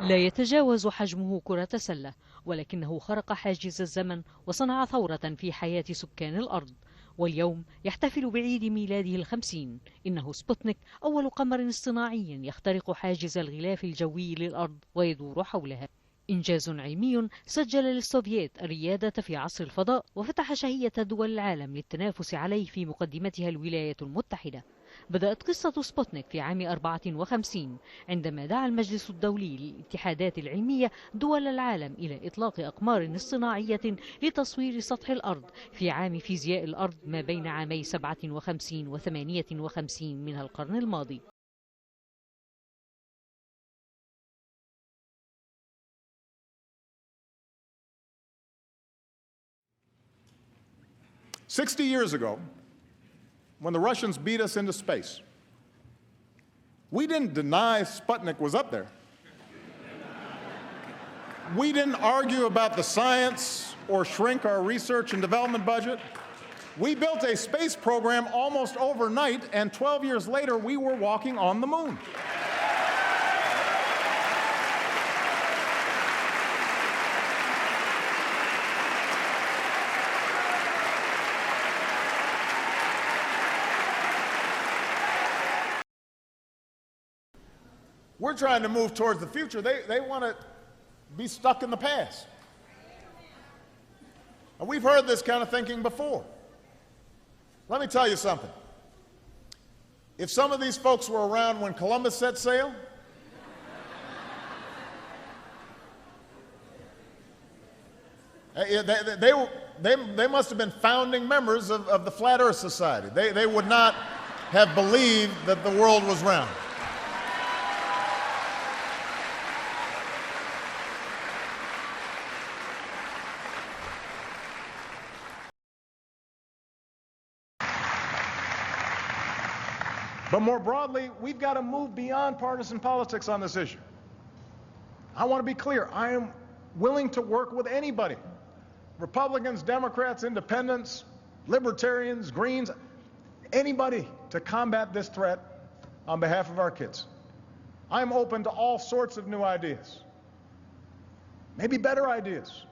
لا يتجاوز حجمه كرة سلة، ولكنه خرق حاجز الزمن وصنع ثورة في حياة سكان الأرض. واليوم يحتفل بعيد ميلاده ال50. إنه سبوتنيك، أول قمر اصطناعي يخترق حاجز الغلاف الجوي للأرض ويدور حولها. إنجاز علمي سجل للسوفييت الريادة في عصر الفضاء، وفتح شهية دول العالم للتنافس عليه، في مقدمتها الولايات المتحدة. بدأت قصة سبوتنيك في عام 54 عندما دعا المجلس الدولي للاتحادات العلمية دول العالم إلى إطلاق أقمار اصطناعية لتصوير سطح الأرض في عام فيزياء الأرض ما بين عامي 57 و 58 من القرن الماضي. 60 years ago, when the Russians beat us into space, we didn't deny Sputnik was up there. We didn't argue about the science or shrink our research and development budget. We built a space program almost overnight, and 12 years later, we were walking on the moon. We're trying to move towards the future. They want to be stuck in the past. And we've heard this kind of thinking before. Let me tell you something. If some of these folks were around when Columbus set sail, they must have been founding members of the Flat Earth Society. They would not have believed that the world was round. But more broadly, we've got to move beyond partisan politics on this issue. I want to be clear. I am willing to work with anybody. Republicans, Democrats, Independents, Libertarians, Greens, anybody to combat this threat on behalf of our kids. I'm open to all sorts of new ideas, maybe better ideas,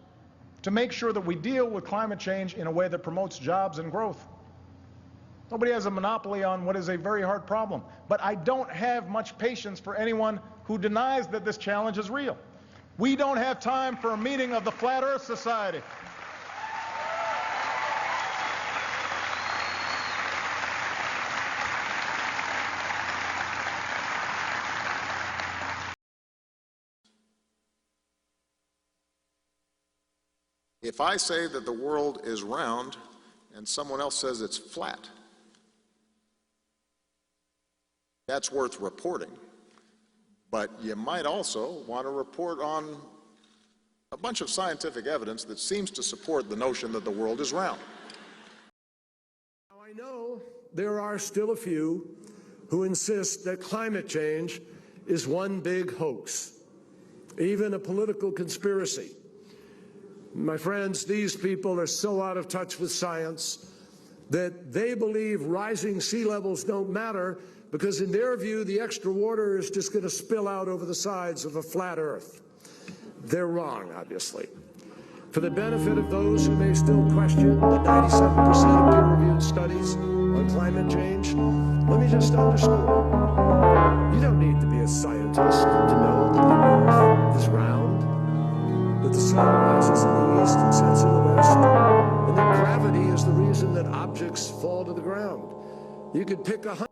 to make sure that we deal with climate change in a way that promotes jobs and growth. Nobody has a monopoly on what is a very hard problem. But I don't have much patience for anyone who denies that this challenge is real. We don't have time for a meeting of the Flat Earth Society. If I say that the world is round and someone else says it's flat, that's worth reporting. But you might also want to report on a bunch of scientific evidence that seems to support the notion that the world is round. Now, I know there are still a few who insist that climate change is one big hoax, even a political conspiracy. My friends, these people are so out of touch with science that they believe rising sea levels don't matter, because in their view, the extra water is just going to spill out over the sides of a flat Earth. They're wrong, obviously. For the benefit of those who may still question the 97% of peer-reviewed studies on climate change, let me just underscore. You don't need to be a scientist to know that the Earth is round, that the sun rises in the east and sets in the west, and that gravity is the reason that objects fall to the ground. You could pick 100